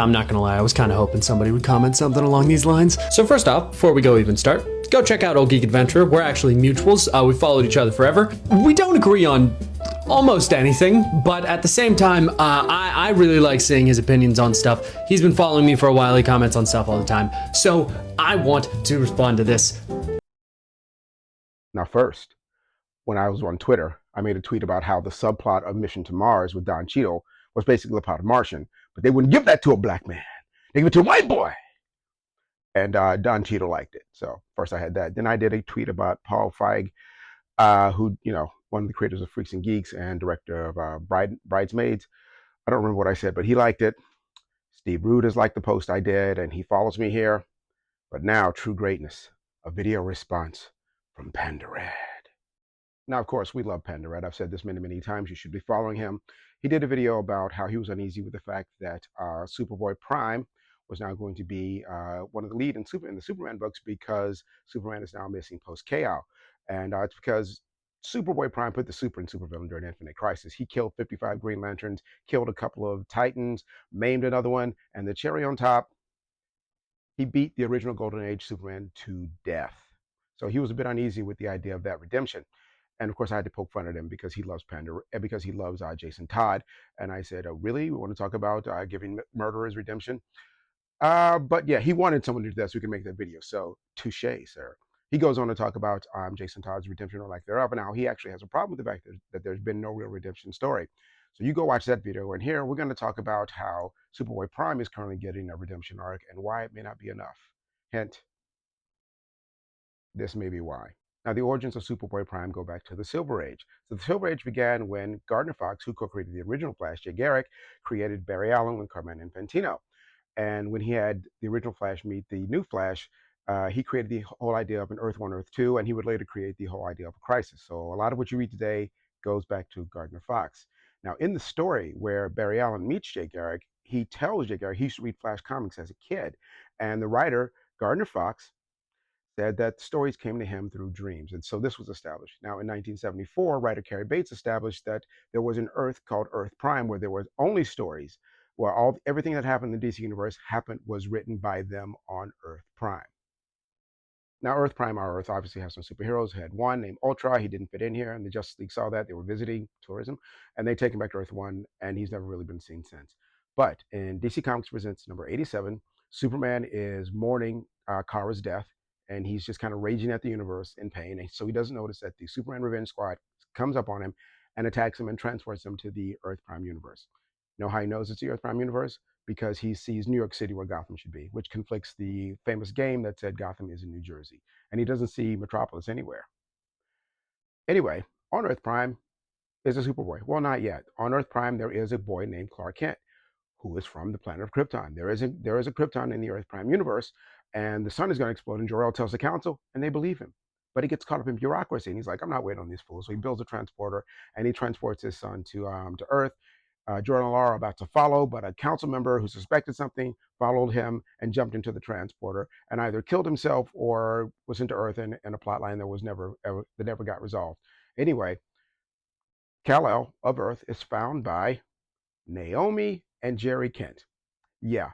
I'm not gonna lie, I was kind of hoping somebody would comment something along these lines. So first off, before we go even start, go check out Old Geek Adventure. We're actually mutuals. We followed each other forever. We don't agree on almost anything, but at the same time, I really like seeing his opinions on stuff. He's been following me for a while. He comments on stuff all the time. So I want to respond to this. Now, first, when I was on Twitter, I made a tweet about how the subplot of Mission to Mars with Don Cheadle was basically the plot of Martian, but they wouldn't give that to a black man. They give it to a white boy. And Don Cheadle liked it. So first I had that. Then I did a tweet about Paul Feig, who, one of the creators of Freaks and Geeks and director of Bridesmaids. I don't remember what I said, but he liked it. Steve Rude has liked the post I did, and he follows me here. But now, true greatness, a video response from Panda Redd. Now, of course, we love Panda Redd. I've said this many, many times. You should be following him. He did a video about how he was uneasy with the fact that Superboy Prime was now going to be one of the lead in the Superman books because Superman is now missing post-KO. And it's because Superboy Prime put the super in supervillain during Infinite Crisis. He killed 55 Green Lanterns, killed a couple of Titans, maimed another one, and the cherry on top, he beat the original Golden Age Superman to death. So he was a bit uneasy with the idea of that redemption. And of course, I had to poke fun at him because he loves because he loves Jason Todd. And I said, "Oh, really? We want to talk about giving murderers redemption?" But yeah, he wanted someone to do that so we can make that video. So touche, sir. He goes on to talk about Jason Todd's redemption or lack thereof. And now he actually has a problem with the fact that there's been no real redemption story. So you go watch that video. And here we're going to talk about how Superboy Prime is currently getting a redemption arc and why it may not be enough. Hint, this may be why. Now, the origins of Superboy Prime go back to the Silver Age. So the Silver Age began when Gardner Fox, who co-created the original Flash, Jay Garrick, created Barry Allen with Carmine Infantino. And when he had the original Flash meet the new Flash, he created the whole idea of an Earth 1, Earth 2, and he would later create the whole idea of a crisis. So a lot of what you read today goes back to Gardner Fox. Now, in the story where Barry Allen meets Jay Garrick, he tells Jay Garrick he used to read Flash comics as a kid. And the writer, Gardner Fox, said that stories came to him through dreams. And so this was established. Now, in 1974, writer Cary Bates established that there was an Earth called Earth Prime where there was only stories, where everything that happened in the DC universe was written by them on Earth Prime. Now, Earth Prime, our Earth, obviously has some superheroes. Had one named Ultra. He didn't fit in here, and the Justice League saw that. They were visiting tourism, and they take him back to Earth 1, and he's never really been seen since. But in DC Comics Presents number 87, Superman is mourning Kara's death, and he's just kind of raging at the universe in pain. And so he doesn't notice that the Superman Revenge Squad comes up on him and attacks him and transports him to the Earth Prime universe. You know how he knows it's the Earth Prime universe? Because he sees New York City where Gotham should be, which conflicts the famous game that said Gotham is in New Jersey. And he doesn't see Metropolis anywhere. Anyway, on Earth Prime is a Superboy. Well, not yet. On Earth Prime, there is a boy named Clark Kent, who is from the planet of Krypton. There is a Krypton in the Earth Prime universe, and the sun is going to explode, and Jor-El tells the council, and they believe him. But he gets caught up in bureaucracy, and he's like, I'm not waiting on these fools. So he builds a transporter, and he transports his son to Earth. Jordan and Laura are about to follow, but a council member who suspected something followed him and jumped into the transporter and either killed himself or was sent to Earth in a plot line that never got resolved. Anyway, Kal-El of Earth is found by Naomi and Jerry Kent. Yeah,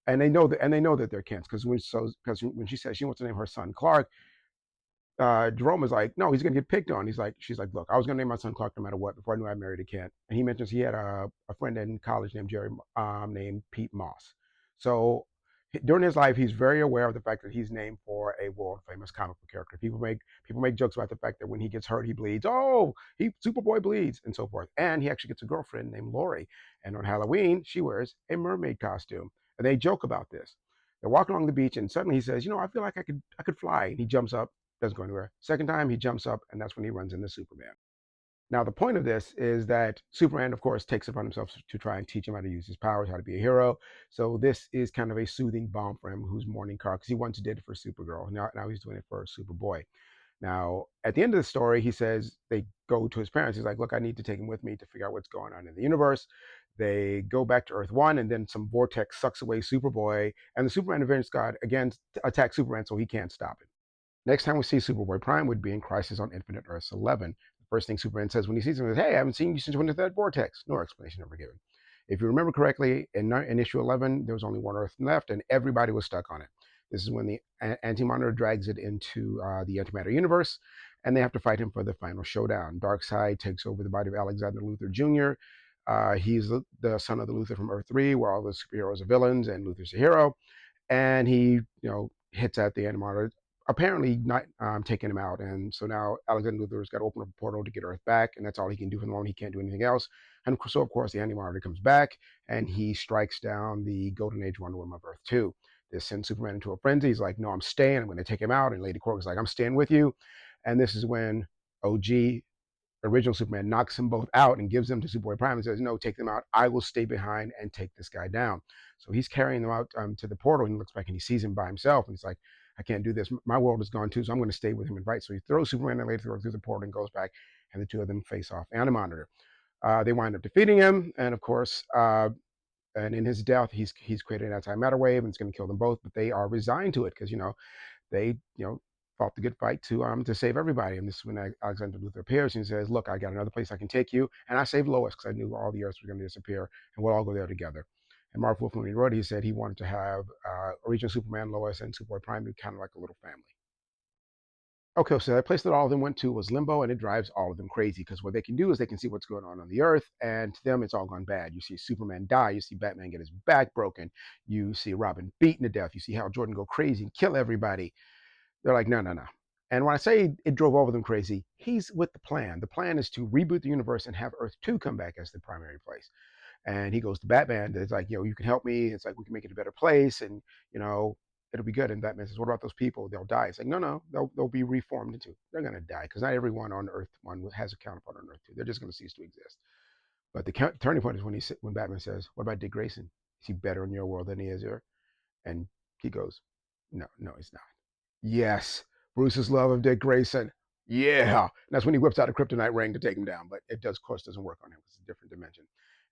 and they know that they're Kents because when she says she wants to name her son Clark, Jerome is like, no, he's gonna get picked on. She's like, look, I was gonna name my son Clark no matter what before I knew I married a Kent. And he mentions he had a friend in college named named Pete Moss. So during his life, he's very aware of the fact that he's named for a world famous comic book character. People make jokes about the fact that when he gets hurt, he bleeds. Oh, Superboy bleeds and so forth. And he actually gets a girlfriend named Lori. And on Halloween, she wears a mermaid costume. And they joke about this. They're walking along the beach, and suddenly he says, I feel like I could fly. And he jumps up. Doesn't go anywhere. Second time, he jumps up, and that's when he runs into Superman. Now, the point of this is that Superman, of course, takes it upon himself to try and teach him how to use his powers, how to be a hero. So this is kind of a soothing balm for him, who's mourning Kara, because he once did it for Supergirl. Now he's doing it for Superboy. Now, at the end of the story, he says they go to his parents. He's like, look, I need to take him with me to figure out what's going on in the universe. They go back to Earth 1, and then some vortex sucks away Superboy, and the Superman Revenge Squad again attacks Superman, so he can't stop it. Next time we see Superboy Prime would be in Crisis on Infinite Earths 11. The first thing Superman says when he sees him is, hey, I haven't seen you since you went into that vortex. No explanation ever given. If you remember correctly, in issue 11, there was only one Earth left, and everybody was stuck on it. This is when the Anti-Monitor drags it into the antimatter universe, and they have to fight him for the final showdown. Darkseid takes over the body of Alexander Luthor Jr. He's the son of the Luthor from Earth 3, where all the superheroes are villains and Luthor's a hero. And he, hits at the Anti-Monitor, apparently not taking him out. And so now Alexander Luthor's got to open up a portal to get Earth back, and that's all he can do for the moment. He can't do anything else. And so, of course, the Anti-Monitor comes back, and he strikes down the Golden Age Wonder Woman of Earth 2. This sends Superman into a frenzy. He's like, no, I'm staying. I'm going to take him out. And Lady Quark's like, I'm staying with you. And this is when OG, original Superman, knocks them both out and gives them to Superboy Prime and says, no, take them out. I will stay behind and take this guy down. So he's carrying them out to the portal, and he looks back and he sees him by himself. And he's like, I can't do this. My world is gone too, so I'm going to stay with him and fight. So he throws Superman and Lady Thor through the portal and goes back, and the two of them face off. Anti-Monitor. They wind up defeating him, and of course, and in his death, he's created an antimatter wave, and it's going to kill them both. But they are resigned to it because they fought the good fight to save everybody. And this is when Alexander Luthor appears and he says, "Look, I got another place I can take you." And I saved Lois because I knew all the Earths were going to disappear, and we'll all go there together. And Mark Wolfman, when he wrote it, he said he wanted to have original Superman, Lois, and Superboy Prime be kind of like a little family. Okay, so the place that all of them went to was Limbo, and it drives all of them crazy because what they can do is they can see what's going on the Earth, and to them it's all gone bad. You see Superman die, you see Batman get his back broken, you see Robin beaten to death, you see Hal Jordan go crazy and kill everybody. They're like, no, no, no. And when I say it drove all of them crazy, he's with the plan. The plan is to reboot the universe and have Earth 2 come back as the primary place. And he goes to Batman. It's like, you can help me. It's like, we can make it a better place. And, it'll be good. And Batman says, what about those people? They'll die. It's like, no, they'll be reformed into. They're going to die because not everyone on Earth 1 has a counterpart on Earth 2. They're just going to cease to exist. But the turning point is when Batman says, what about Dick Grayson? Is he better in your world than he is here? And he goes, no, he's not. Yes, Bruce's love of Dick Grayson. Yeah. And that's when he whips out a kryptonite ring to take him down. But it of course, doesn't work on him. It's a different dimension.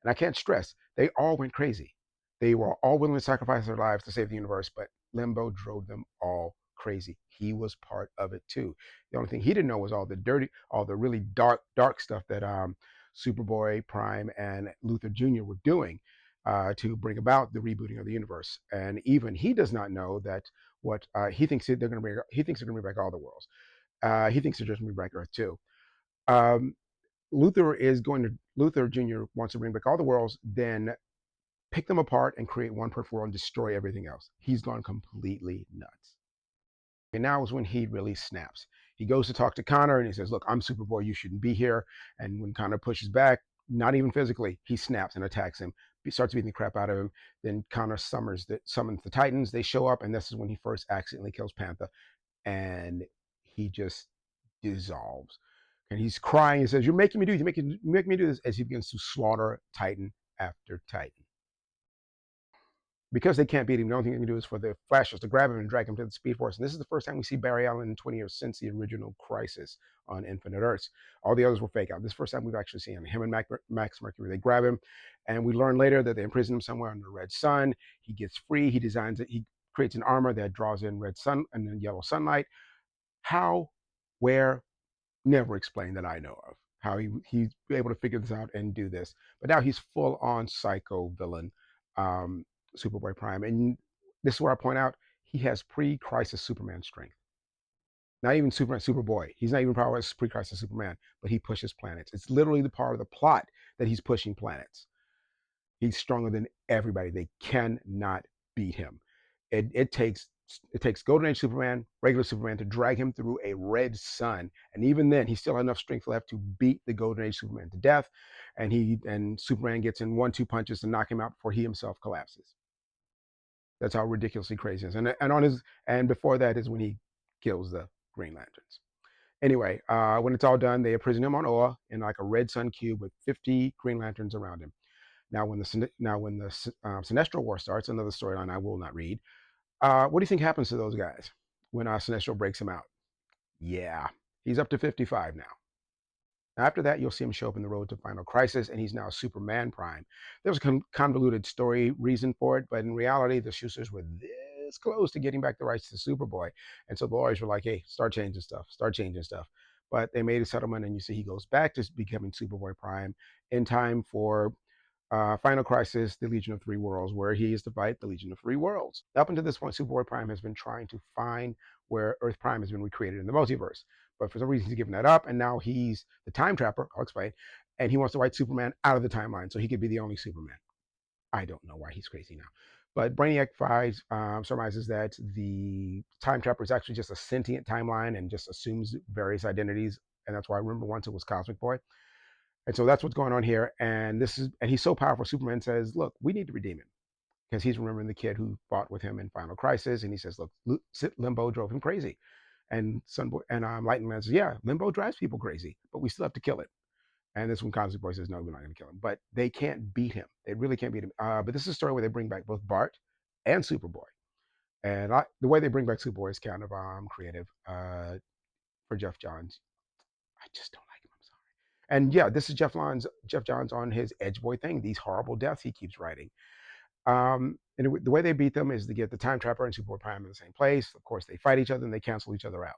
And I can't stress, they all went crazy. They were all willing to sacrifice their lives to save the universe, but Limbo drove them all crazy. He was part of it too. The only thing he didn't know was all the really dark stuff that Superboy Prime and Luthor Jr. were doing to bring about the rebooting of the universe. And even he does not know that what he thinks they're going to bring. He thinks they're going to bring back all the worlds. He thinks they're just going to bring back Earth too. Luthor Jr. wants to bring back all the worlds, then pick them apart and create one perfect world and destroy everything else. He's gone completely nuts. And now is when he really snaps. He goes to talk to Connor and he says, look, I'm Superboy, you shouldn't be here. And when Connor pushes back, not even physically, he snaps and attacks him. He starts beating the crap out of him. Then Connor summons the Titans. They show up, and this is when he first accidentally kills Panther. And he just dissolves. And he's crying. He says, you're making me do this. You make me do this, as he begins to slaughter Titan after Titan. Because they can't beat him, the only thing they can do is for the Flashers to grab him and drag him to the Speed Force. And this is the first time we see Barry Allen in 20 years since the original Crisis on Infinite Earths. All the others were fake out. This is the first time we've actually seen him and Max Mercury. They grab him, and we learn later that they imprison him somewhere under the red sun. He gets free. He designs it. He creates an armor that draws in red sun and then yellow sunlight. How, where, never explained that I know of. How he's able to figure this out and do this. But now he's full on psycho villain. Superboy Prime. And this is where I point out he has pre-crisis Superman strength. Not even Superboy. He's not even powerful as pre-crisis Superman, but he pushes planets. It's literally the part of the plot that he's pushing planets. He's stronger than everybody. They cannot beat him. It takes Golden Age Superman, regular Superman, to drag him through a red sun. And even then, he still has enough strength left to beat the Golden Age Superman to death. And Superman gets in 1-2 punches to knock him out before he himself collapses. That's how ridiculously crazy it is. And before that is when he kills the Green Lanterns. Anyway, when it's all done, they imprison him on Oa in like a red sun cube with 50 Green Lanterns around him. Now, when the Sinestro War starts, another storyline I will not read. What do you think happens to those guys when Sinestro breaks him out? Yeah, he's up to 55 now. After that, you'll see him show up in the Road to Final Crisis, and he's now Superman Prime. There's a convoluted story reason for it, but in reality, the Schusters were this close to getting back the rights to Superboy. And so the lawyers were like, hey, start changing stuff. But they made a settlement, and you see he goes back to becoming Superboy Prime in time for Final Crisis, the Legion of Three Worlds, where he is to fight the Legion of Three Worlds. Up until this point, Superboy Prime has been trying to find where Earth Prime has been recreated in the multiverse. But for some reason, he's given that up, and now he's the Time Trapper, I'll explain, and he wants to write Superman out of the timeline so he could be the only Superman. I don't know why he's crazy now. But Brainiac surmises that the Time Trapper is actually just a sentient timeline and just assumes various identities. And that's why I remember once it was Cosmic Boy. And so that's what's going on here. And he's so powerful. Superman says, "Look, we need to redeem him," because he's remembering the kid who fought with him in Final Crisis. And he says, "Look, Limbo drove him crazy." And Lightning Man says, "Yeah, Limbo drives people crazy, but we still have to kill it." And this one, Cosmic Boy says, "No, we're not going to kill him." But they can't beat him. They really can't beat him. But this is a story where they bring back both Bart and Superboy. And the way they bring back Superboy is kind of creative for Jeff Johns. I just don't like him. I'm sorry. And yeah, this is Jeff Johns on his Edge Boy thing. These horrible deaths he keeps writing. And the way they beat them is to get the Time Trapper and Superboy Prime in the same place. Of course, they fight each other and they cancel each other out.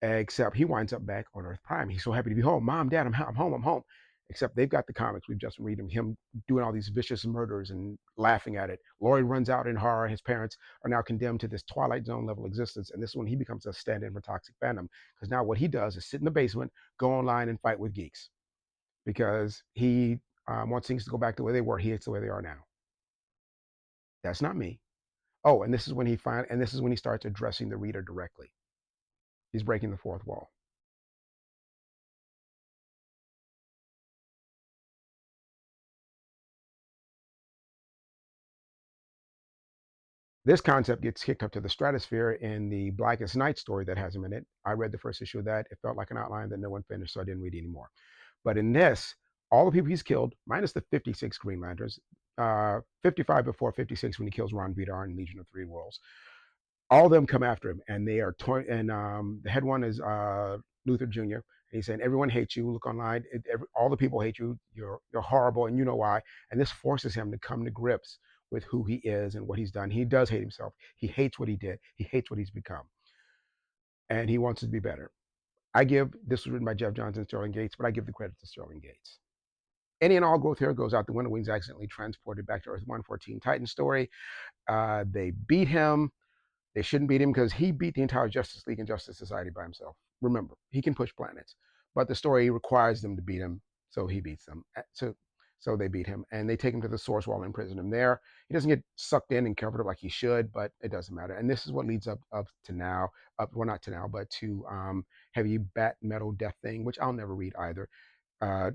Except he winds up back on Earth Prime. He's so happy to be home. Mom, Dad, I'm home. I'm home. Except they've got the comics. We've just been reading him doing all these vicious murders and laughing at it. Lloyd runs out in horror. His parents are now condemned to this Twilight Zone level existence. And this is when he becomes a stand-in for Toxic Phantom. Because now what he does is sit in the basement, go online and fight with geeks. Because he wants things to go back the way they were. He hates the way they are now. That's not me. Oh, and this is when he starts addressing the reader directly. He's breaking the fourth wall. This concept gets kicked up to the stratosphere in the Blackest Night story that has him in it. I read the first issue of that. It felt like an outline that no one finished, so I didn't read anymore. But in this, all the people he's killed, minus the 56 Green Lanterns, 55 before 56 when he kills Ron Vidar in Legion of Three Worlds, all of them come after him, and they are and the head one is Luther Jr. And he's saying everyone hates you. Look online, all the people hate you. You're horrible, and you know why. And this forces him to come to grips with who he is and what he's done. He does hate himself. He hates what he did. He hates what he's become, and he wants to be better. This was written by Jeff Johns and Sterling Gates, but I give the credit to Sterling Gates. Any and all growth here goes out the window when he's accidentally transported back to Earth 114 Titan story. They beat him. They shouldn't beat him because he beat the entire Justice League and Justice Society by himself. Remember, he can push planets, but the story requires them to beat him, so he beats them. So they beat him, and they take him to the Source Wall and imprison him there. He doesn't get sucked in and covered up like he should, but it doesn't matter. And this is what leads up to now, well, not to now, but to Heavy Bat Metal Death Thing, which I'll never read either. Uh,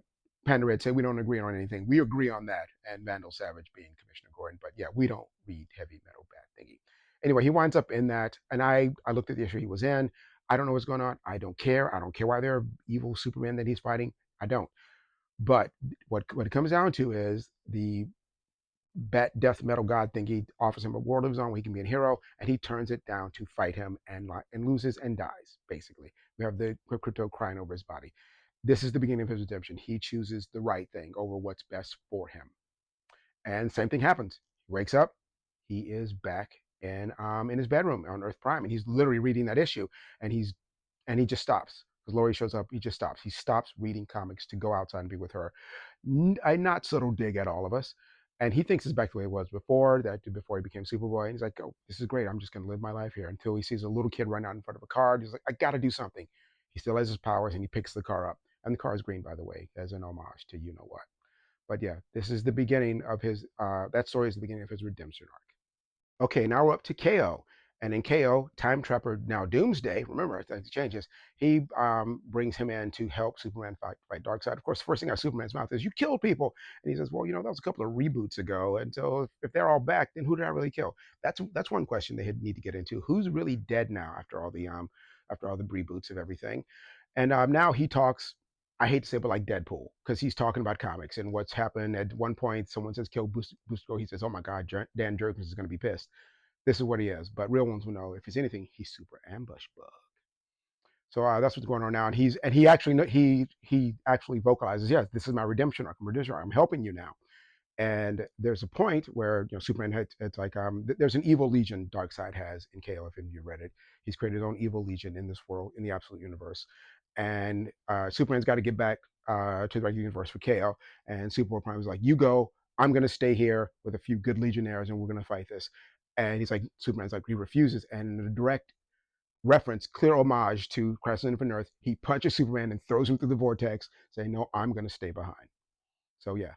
Panda Redd said we don't agree on anything. We agree on that, and Vandal Savage being Commissioner Gordon, but yeah, we don't read Heavy Metal Bat Thingy. Anyway, he winds up in that, and I looked at the issue he was in. I don't know what's going on. I don't care. I don't care why they're evil Superman that he's fighting. I don't. But what it comes down to is the Bat Death Metal God thing. He offers him a world of his own where he can be a hero, and he turns it down to fight him and loses and dies. Basically, we have the crypto crying over his body. This is the beginning of his redemption. He chooses the right thing over what's best for him. And same thing happens. He wakes up. He is back in his bedroom on Earth Prime, and he's literally reading that issue, and he just stops because Laurie shows up. He just stops. He stops reading comics to go outside and be with her. A not subtle dig at all of us. And he thinks it's back the way it was before before he became Superboy. And he's like, "Oh, this is great. I'm just going to live my life here." Until he sees a little kid run out in front of a car. He's like, "I got to do something." He still has his powers, and he picks the car up. And the car is green, by the way, as an homage to you know what. But yeah, this is the beginning of his. That story is the beginning of his redemption arc. Okay, now we're up to KO. And in KO, Time Trapper, now Doomsday, remember, it changes. He brings him in to help Superman fight Darkseid. Of course, the first thing out of Superman's mouth is, "You killed people." And he says, "Well, that was a couple of reboots ago. And so if they're all back, then who did I really kill?" That's one question they need to get into. Who's really dead now after all the reboots of everything? And now he talks, I hate to say it, but like Deadpool, because he's talking about comics and what's happened. At one point, someone says kill Booster. He says, "Oh my God, Dan Jurgens is going to be pissed." This is what he is. But real ones will know if it's anything, he's super ambush bug. So that's what's going on now. And he actually vocalizes, "Yes, this is my redemption arc. I'm helping you now." And there's a point where Superman it's like there's an evil legion Darkseid has in KO. If you read it, he's created his own evil legion in this world, in the absolute universe. And Superman's got to get back to the regular universe for KO. And Superboy Prime is like, "You go. I'm going to stay here with a few good legionnaires and we're going to fight this. And he's like, Superman's like, he refuses. And in a direct reference, clear homage to Crisis on Infinite Earth, he punches Superman and throws him through the vortex, saying, "No, I'm going to stay behind." So yeah,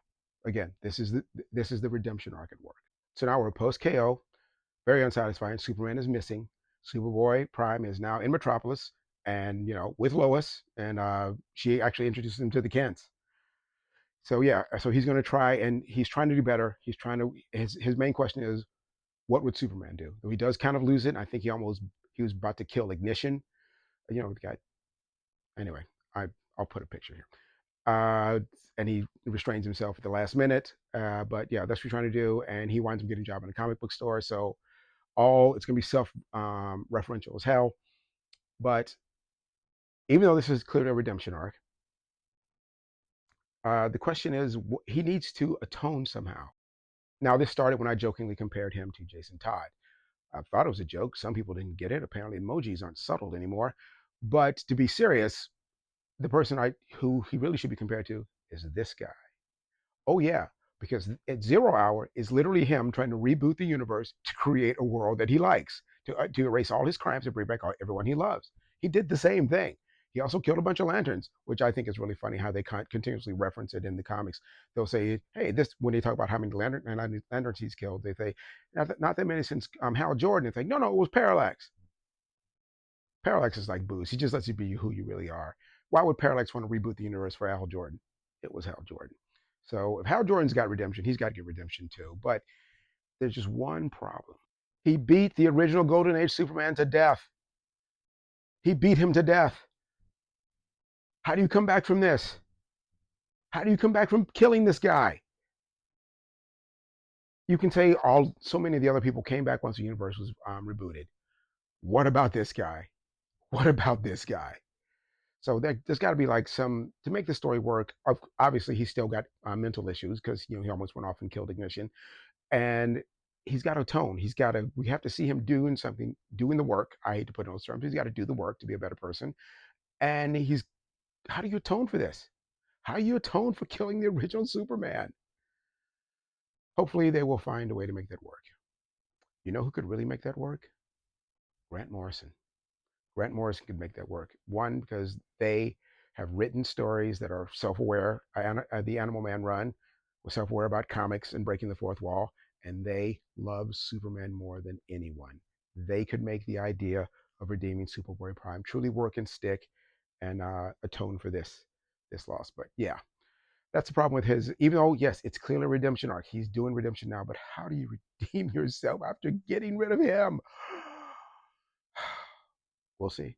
again, this is the redemption arc at work. So now we're post KO, very unsatisfying. Superman is missing. Superboy Prime is now in Metropolis, and with Lois, and she actually introduces him to the Kents. So yeah, so he's going to try, and he's trying to do better. He's trying to. His main question is, what would Superman do? He does kind of lose it. I think he was about to kill Ignition. The guy. Anyway, I'll put a picture here. And he restrains himself at the last minute. But yeah, that's what he's trying to do, and he winds up getting a job in a comic book store. So it's going to be self referential as hell. But even though this is clearly a redemption arc, the question is, he needs to atone somehow. Now, this started when I jokingly compared him to Jason Todd. I thought it was a joke. Some people didn't get it. Apparently, emojis aren't subtle anymore. But to be serious, the person who he really should be compared to is this guy. Oh yeah, because at Zero Hour is literally him trying to reboot the universe to create a world that he likes, to erase all his crimes and bring back everyone he loves. He did the same thing. He also killed a bunch of lanterns, which I think is really funny how they continuously reference it in the comics. They'll say, "Hey, this," when they talk about how many lanterns he's killed. They say, "Not that many since Hal Jordan." They think, "No, no, it was Parallax." Parallax is like booze. He just lets you be who you really are. Why would Parallax want to reboot the universe for Hal Jordan? It was Hal Jordan. So if Hal Jordan's got redemption, he's got to get redemption too. But there's just one problem. He beat the original Golden Age Superman to death. He beat him to death. How do you come back from this? How do you come back from killing this guy? You can say so many of the other people came back once the universe was rebooted. What about this guy? What about this guy? So there's got to be like some to make the story work. Obviously, he's still got mental issues because he almost went off and killed Ignition, and he's got to atone. He's got to. We have to see him doing something, doing the work. I hate to put it in those terms. He's got to do the work to be a better person. And he's. How do you atone for this? How do you atone for killing the original Superman? Hopefully, they will find a way to make that work. You know who could really make that work? Grant Morrison. Grant Morrison could make that work. One, because they have written stories that are self-aware. The Animal Man run was self-aware about comics and breaking the fourth wall, and they love Superman more than anyone. They could make the idea of redeeming Superboy Prime truly work and stick, and atone for this loss. But yeah, that's the problem with his. Even though yes, it's clearly a redemption arc. He's doing redemption now, but how do you redeem yourself after getting rid of him? We'll see.